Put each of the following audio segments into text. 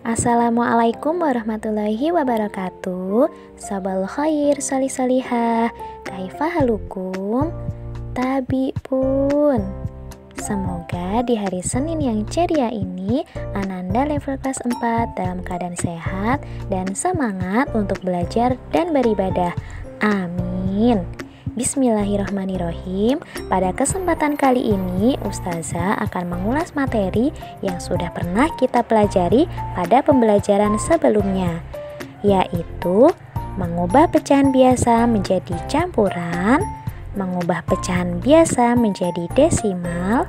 Assalamualaikum warahmatullahi wabarakatuh. Sabal khair salih-salihah. Kaifa halukum? Tabi pun. Semoga di hari Senin yang ceria ini Ananda level kelas 4 dalam keadaan sehat dan semangat untuk belajar dan beribadah. Amin. Bismillahirrahmanirrahim. Pada kesempatan kali ini Ustazah akan mengulas materi yang sudah pernah kita pelajari pada pembelajaran sebelumnya, yaitu mengubah pecahan biasa menjadi campuran, mengubah pecahan biasa menjadi desimal,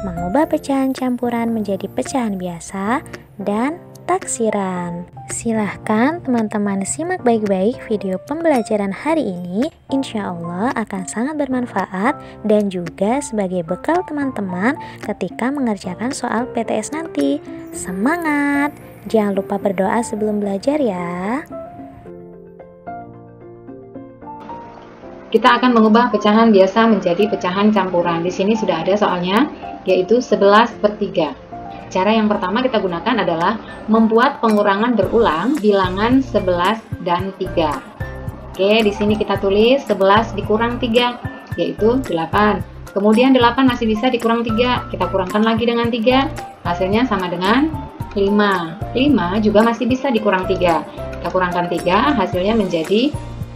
mengubah pecahan campuran menjadi pecahan biasa, dan taksiran. Silahkan teman-teman simak baik-baik video pembelajaran hari ini. Insya Allah akan sangat bermanfaat dan juga sebagai bekal teman-teman ketika mengerjakan soal PTS nanti. Semangat! Jangan lupa berdoa sebelum belajar ya. Kita akan mengubah pecahan biasa menjadi pecahan campuran. Di sini sudah ada soalnya, yaitu 11/3. Cara yang pertama kita gunakan adalah membuat pengurangan berulang bilangan 11 dan 3. Oke, di sini kita tulis 11 dikurang 3, yaitu 8. Kemudian 8 masih bisa dikurang 3, kita kurangkan lagi dengan 3, hasilnya sama dengan 5. 5 juga masih bisa dikurang 3, kita kurangkan 3, hasilnya menjadi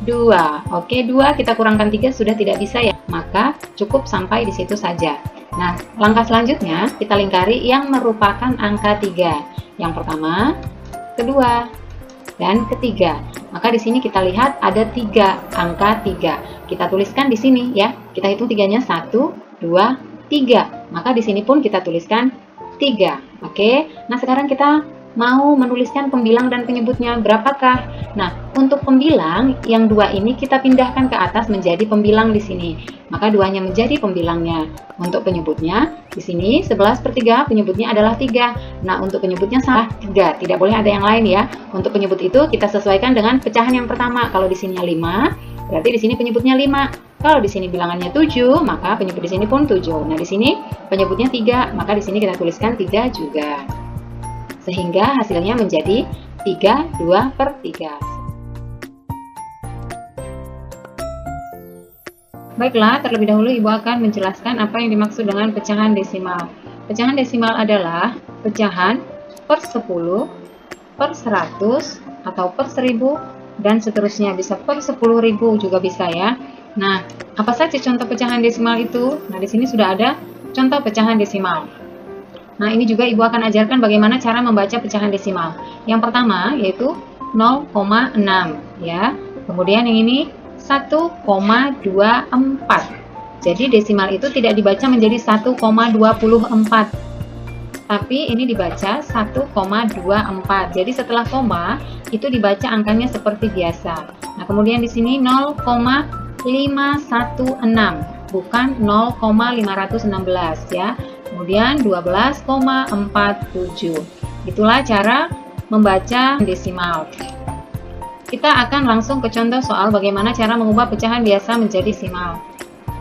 2. Oke, 2 kita kurangkan 3 sudah tidak bisa ya, maka cukup sampai di situ saja. Nah, langkah selanjutnya kita lingkari yang merupakan angka 3. Yang pertama, kedua, dan ketiga. Maka di sini kita lihat ada 3 angka 3. Kita tuliskan di sini ya. Kita hitung 3-nya 1, 2, 3. Maka di sini pun kita tuliskan 3. Oke. Nah, sekarang kita mau menuliskan pembilang dan penyebutnya berapakah? Nah, untuk pembilang yang 2 ini kita pindahkan ke atas menjadi pembilang di sini. Maka 2-nya menjadi pembilangnya. Untuk penyebutnya di sini 11/3 penyebutnya adalah 3. Nah, untuk penyebutnya salah 3. Tidak boleh ada yang lain ya. Untuk penyebut itu kita sesuaikan dengan pecahan yang pertama. Kalau di sini 5, berarti di sini penyebutnya 5. Kalau di sini bilangannya 7, maka penyebut di sini pun 7. Nah, di sini penyebutnya 3, maka di sini kita tuliskan 3 juga. Sehingga hasilnya menjadi 3/2/3. Baiklah, terlebih dahulu Ibu akan menjelaskan apa yang dimaksud dengan pecahan desimal. Pecahan desimal adalah pecahan per 10, per 100, atau per 1000, dan seterusnya. Bisa per 10.000 juga bisa ya. Nah, apa saja contoh pecahan desimal itu? Nah, di sini sudah ada contoh pecahan desimal. Nah, ini juga Ibu akan ajarkan bagaimana cara membaca pecahan desimal. Yang pertama yaitu 0,6 ya. Kemudian yang ini 1,24. Jadi desimal itu tidak dibaca menjadi 1,24. Tapi ini dibaca 1,24. Jadi setelah koma itu dibaca angkanya seperti biasa. Nah, kemudian di sini 0,516 bukan 0,516 ya. Kemudian 12,47. Itulah cara membaca desimal. Kita akan langsung ke contoh soal bagaimana cara mengubah pecahan biasa menjadi desimal.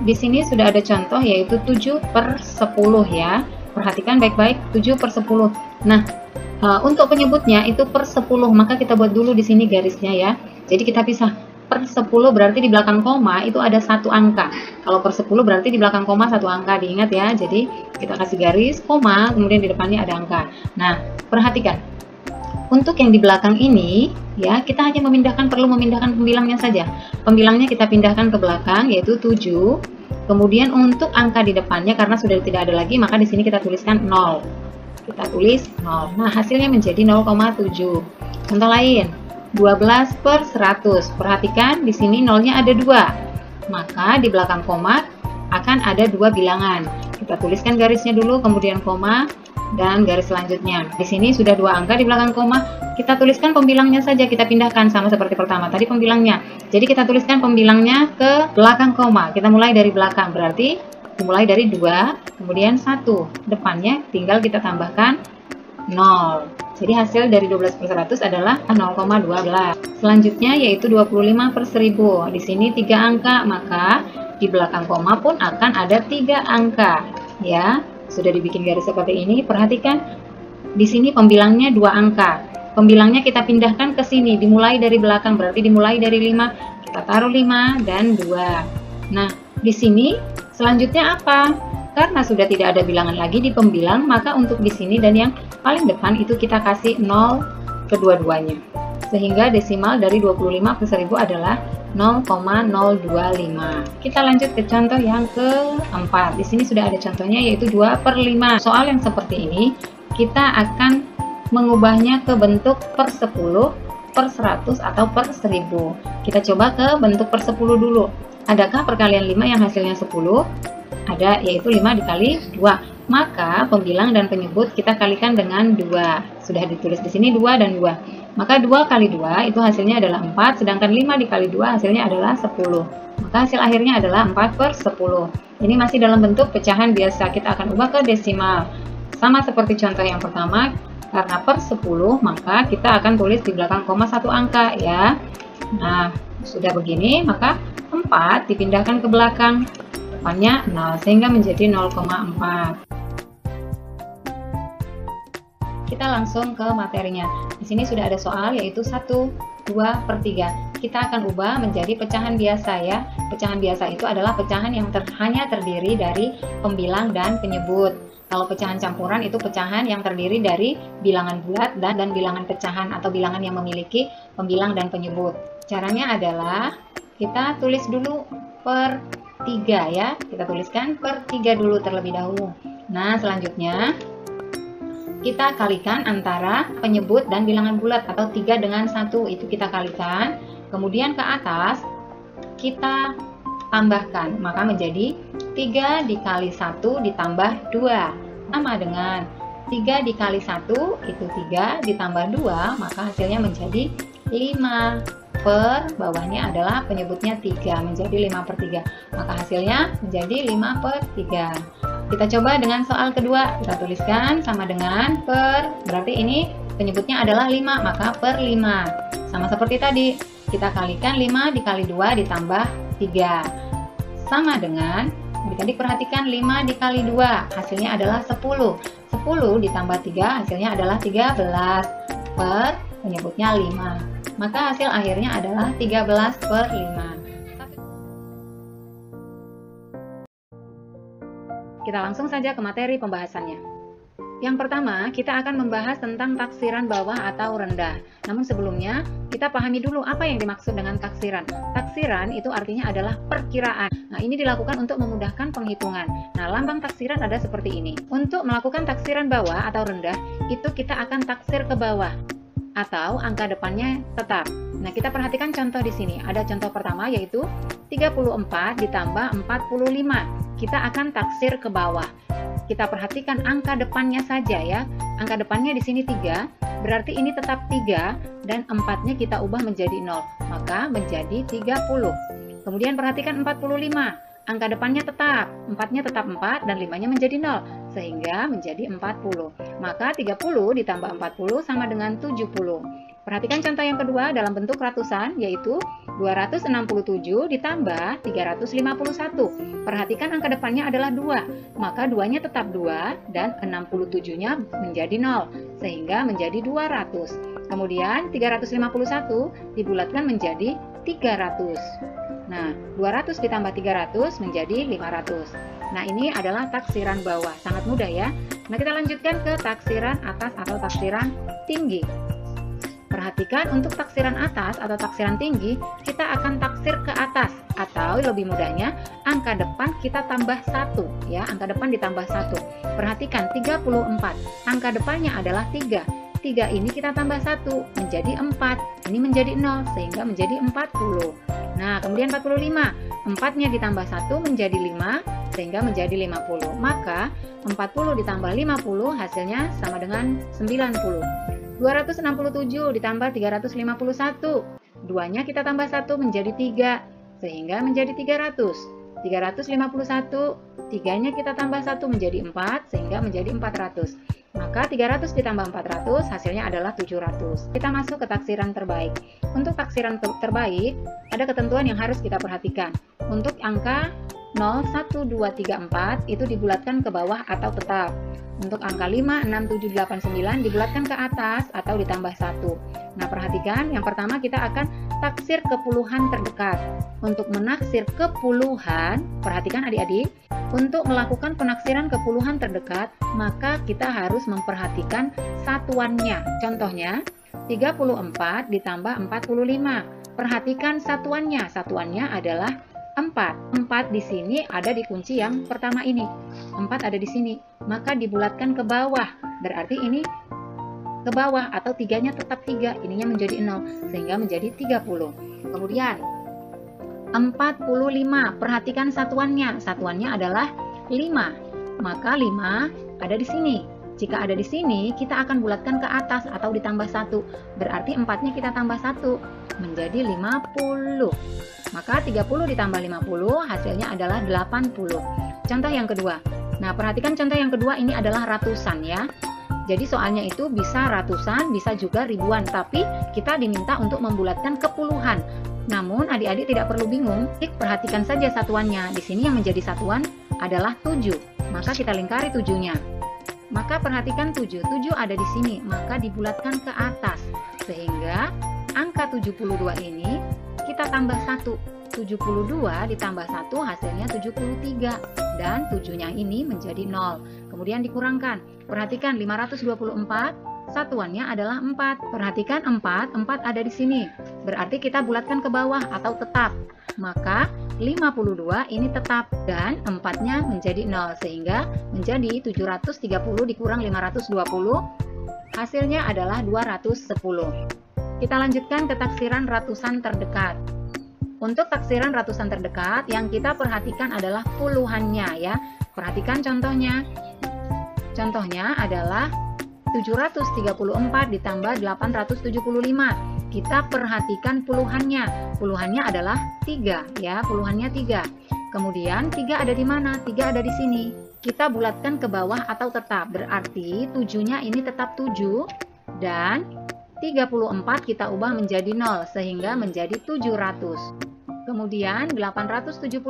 Di sini sudah ada contoh yaitu 7/10 ya. Perhatikan baik-baik 7/10. Nah, untuk penyebutnya itu per 10, maka kita buat dulu di sini garisnya ya. Jadi kita pisah. Per 10 berarti di belakang koma itu ada 1 angka. Kalau per 10 berarti di belakang koma 1 angka, diingat ya. Jadi kita kasih garis, koma, kemudian di depannya ada angka. Nah, perhatikan. Untuk yang di belakang ini, ya, kita hanya perlu memindahkan pembilangnya saja. Pembilangnya kita pindahkan ke belakang, yaitu 7. Kemudian untuk angka di depannya, karena sudah tidak ada lagi, maka di sini kita tuliskan 0. Kita tulis 0. Nah, hasilnya menjadi 0,7. Contoh lain, 12/100. Perhatikan, di sini nolnya ada 2. Maka di belakang koma akan ada 2 bilangan. Kita tuliskan garisnya dulu, kemudian koma, dan garis selanjutnya. Di sini sudah 2 angka di belakang koma, kita tuliskan pembilangnya saja, kita pindahkan sama seperti pertama tadi pembilangnya. Jadi kita tuliskan pembilangnya ke belakang koma. Kita mulai dari belakang, berarti dimulai dari 2, kemudian 1. Depannya tinggal kita tambahkan 0. Jadi hasil dari 12/100 adalah 0,12. Selanjutnya yaitu 25/1000. Di sini 3 angka, maka di belakang koma pun akan ada 3 angka. Ya, sudah dibikin garis seperti ini. Perhatikan Di sini pembilangnya 2 angka. Pembilangnya kita pindahkan ke sini, dimulai dari belakang, berarti dimulai dari 5, kita taruh 5 dan 2. Nah, di sini selanjutnya apa? Karena sudah tidak ada bilangan lagi di pembilang, maka untuk di sini dan yang paling depan itu kita kasih 0 kedua-duanya. Sehingga desimal dari 25 ke 1000 adalah 0,025. Kita lanjut ke contoh yang keempat. Di sini sudah ada contohnya, yaitu 2/5. Soal yang seperti ini, kita akan mengubahnya ke bentuk per 10, per 100, atau per 1000. Kita coba ke bentuk per 10 dulu. Adakah perkalian 5 yang hasilnya 10? Ada, yaitu 5 dikali 2. Maka pembilang dan penyebut kita kalikan dengan 2. Sudah ditulis di sini 2 dan 2. Maka 2 kali 2 itu hasilnya adalah 4, sedangkan 5 dikali 2 hasilnya adalah 10. Maka hasil akhirnya adalah 4/10. Ini masih dalam bentuk pecahan biasa, kita akan ubah ke desimal. Sama seperti contoh yang pertama, karena per 10, maka kita akan tulis di belakang koma 1 angka ya. Nah, sudah begini, maka 4 dipindahkan ke belakang. Depannya 0, sehingga menjadi 0,4. Kita langsung ke materinya. Di sini sudah ada soal, yaitu 1/2/3. Kita akan ubah menjadi pecahan biasa ya. Pecahan biasa itu adalah pecahan yang hanya terdiri dari pembilang dan penyebut. Kalau pecahan campuran itu pecahan yang terdiri dari bilangan bulat dan bilangan pecahan atau bilangan yang memiliki pembilang dan penyebut. Caranya adalah kita tulis dulu per 3 ya. Kita tuliskan per 3 dulu terlebih dahulu. Nah, selanjutnya kita kalikan antara penyebut dan bilangan bulat atau 3 dengan 1, itu kita kalikan. Kemudian ke atas kita tambahkan, maka menjadi 3 dikali 1 ditambah 2 sama dengan 3 dikali 1 itu 3 ditambah 2, maka hasilnya menjadi 5. Per bawahnya adalah penyebutnya 3, menjadi 5/3, maka hasilnya menjadi 5/3. Kita coba dengan soal kedua, kita tuliskan sama dengan per, berarti ini penyebutnya adalah 5, maka per 5. Sama seperti tadi, kita kalikan 5 dikali 2 ditambah 3. Sama dengan, adik-adik perhatikan 5 dikali 2, hasilnya adalah 10. 10 ditambah 3, hasilnya adalah 13. Per, penyebutnya 5. Maka hasil akhirnya adalah 13/5. Kita langsung saja ke materi pembahasannya. Yang pertama, kita akan membahas tentang taksiran bawah atau rendah. Namun sebelumnya, kita pahami dulu apa yang dimaksud dengan taksiran. Taksiran itu artinya adalah perkiraan. Nah, ini dilakukan untuk memudahkan penghitungan. Nah, lambang taksiran ada seperti ini. Untuk melakukan taksiran bawah atau rendah, itu kita akan taksir ke bawah atau angka depannya tetap. Nah, kita perhatikan contoh di sini. Ada contoh pertama yaitu 34 ditambah 45. Kita akan taksir ke bawah. Kita perhatikan angka depannya saja ya. Angka depannya di sini 3, berarti ini tetap 3 dan 4-nya kita ubah menjadi 0, maka menjadi 30. Kemudian perhatikan 45. Angka depannya tetap, 4-nya tetap 4 dan 5-nya menjadi 0, sehingga menjadi 40. Maka 30 ditambah 40 sama dengan 70. Perhatikan contoh yang kedua dalam bentuk ratusan, yaitu 267 ditambah 351. Perhatikan angka depannya adalah 2, maka 2-nya tetap 2 dan 67-nya menjadi 0, sehingga menjadi 200. Kemudian 351 dibulatkan menjadi 300. Nah, 200 ditambah 300 menjadi 500. Nah, ini adalah taksiran bawah. Sangat mudah ya. Nah, kita lanjutkan ke taksiran atas atau taksiran tinggi. Perhatikan untuk taksiran atas atau taksiran tinggi, kita akan taksir ke atas. Atau lebih mudahnya, angka depan kita tambah 1. Ya, angka depan ditambah 1. Perhatikan 34. Angka depannya adalah 3. 3 ini kita tambah 1 menjadi 4. Ini menjadi 0 sehingga menjadi 40. Nah, kemudian 45. 4-nya ditambah 1 menjadi 5 sehingga menjadi 50. Maka 40 ditambah 50 hasilnya sama dengan 90. 267 ditambah 351. 2-nya kita tambah 1 menjadi 3 sehingga menjadi 300. 351, 3-nya kita tambah 1 menjadi 4 sehingga menjadi 400. Maka 300 ditambah 400 hasilnya adalah 700. Kita masuk ke taksiran terbaik. Untuk taksiran terbaik, ada ketentuan yang harus kita perhatikan. Untuk angka 0, 1, 2, 3, 4 itu dibulatkan ke bawah atau tetap. Untuk angka 5, 6, 7, 8, 9 dibulatkan ke atas atau ditambah 1. Nah, perhatikan yang pertama kita akan taksir ke puluhan terdekat. Untuk menaksir ke puluhan, perhatikan adik-adik, untuk melakukan penaksiran ke puluhan terdekat, maka kita harus memperhatikan satuannya. Contohnya, 34 ditambah 45. Perhatikan satuannya. Satuannya adalah 4. 4 di sini ada di kunci yang pertama ini. 4 ada di sini. Maka dibulatkan ke bawah. Berarti ini ke bawah atau 3-nya tetap 3. Ininya menjadi 0 sehingga menjadi 30. Kemudian 45. Perhatikan satuannya. Satuannya adalah 5. Maka 5 ada di sini. Jika ada di sini, kita akan bulatkan ke atas atau ditambah 1. Berarti 4-nya kita tambah 1 menjadi 50. Maka 30 ditambah 50 hasilnya adalah 80. Contoh yang kedua. Nah, perhatikan contoh yang kedua ini adalah ratusan ya. Jadi soalnya itu bisa ratusan, bisa juga ribuan, tapi kita diminta untuk membulatkan ke puluhan. Namun adik-adik tidak perlu bingung, perhatikan saja satuannya. Di sini yang menjadi satuan adalah 7. Maka kita lingkari 7-nya. Maka perhatikan 7. 7 ada di sini, maka dibulatkan ke atas. Sehingga angka 72 ini kita tambah 1. 72 ditambah 1 hasilnya 73. Dan 7-nya ini menjadi 0. Kemudian dikurangkan. Perhatikan 524, satuannya adalah 4. Perhatikan 4 ada di sini. Berarti kita bulatkan ke bawah atau tetap. Maka 52 ini tetap dan 4-nya menjadi 0 sehingga menjadi 730 dikurang 520 hasilnya adalah 210. Kita lanjutkan ke taksiran ratusan terdekat. Untuk taksiran ratusan terdekat yang kita perhatikan adalah puluhannya ya. Perhatikan contohnya. Contohnya adalah 734 ditambah 875. Kita perhatikan puluhannya. Puluhannya adalah 3 ya, puluhannya 3. Kemudian 3 ada di mana? 3 ada di sini. Kita bulatkan ke bawah atau tetap. Berarti 7-nya ini tetap 7 dan 34 kita ubah menjadi 0 sehingga menjadi 700. Kemudian 875,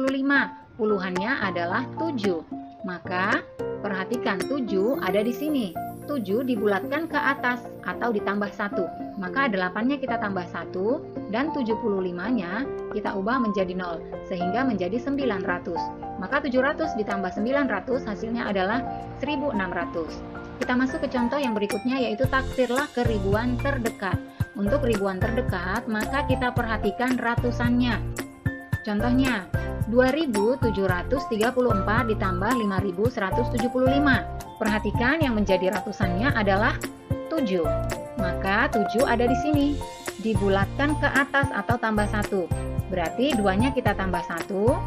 puluhannya adalah 7. Maka perhatikan 7 ada di sini. 7 dibulatkan ke atas atau ditambah 1. Maka 8-nya kita tambah 1 dan 75-nya kita ubah menjadi 0 sehingga menjadi 900. Maka 700 ditambah 900 hasilnya adalah 1600. Kita masuk ke contoh yang berikutnya yaitu taksirlah ke ribuan terdekat. Untuk ribuan terdekat maka kita perhatikan ratusannya. Contohnya 2734 ditambah 5175. Perhatikan yang menjadi ratusannya adalah 7. Maka 7 ada di sini. Dibulatkan ke atas atau tambah 1. Berarti 2-nya kita tambah 1.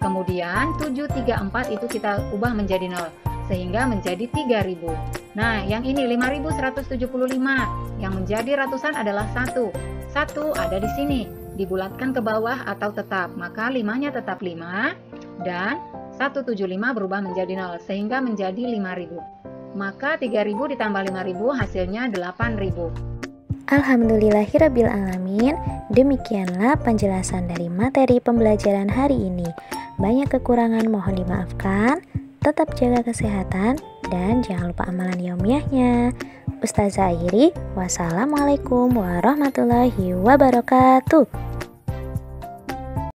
Kemudian 734 itu kita ubah menjadi 0. Sehingga menjadi 3000. Nah, yang ini 5175. Yang menjadi ratusan adalah 1. 1 ada di sini. Dibulatkan ke bawah atau tetap. Maka 5-nya tetap 5. Dan 175 berubah menjadi 0 sehingga menjadi 5000. Maka 3000 ditambah 5000 hasilnya 8000. Alhamdulillahirrabbilalamin. Demikianlah penjelasan dari materi pembelajaran hari ini. Banyak kekurangan mohon dimaafkan. Tetap jaga kesehatan dan jangan lupa amalan yaumiyahnya. Ustazah akhiri, wassalamualaikum warahmatullahi wabarakatuh.